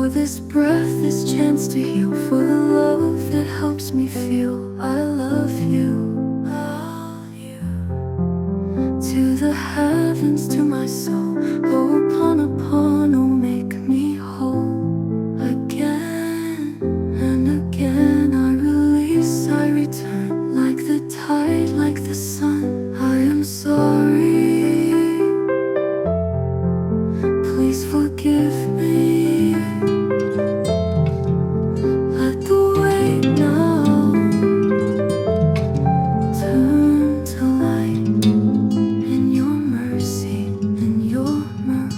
this breath, this chance to heal, for the love that helps me feel I love you, love you. To the heavens, to my soul, hooponopono, make me whole. Again and again I release, I return, like the tide, like the sun. I am sorry, please forgive me. Let the weight now turn to light in your mercy, in your mercy.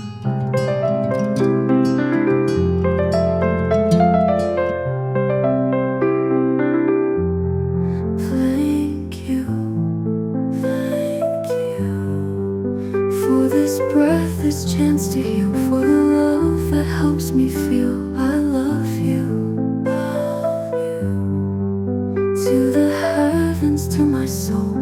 For this breath, this chance to heal, for the love that helps me feel I love you, love you. To the heavens, to my soul,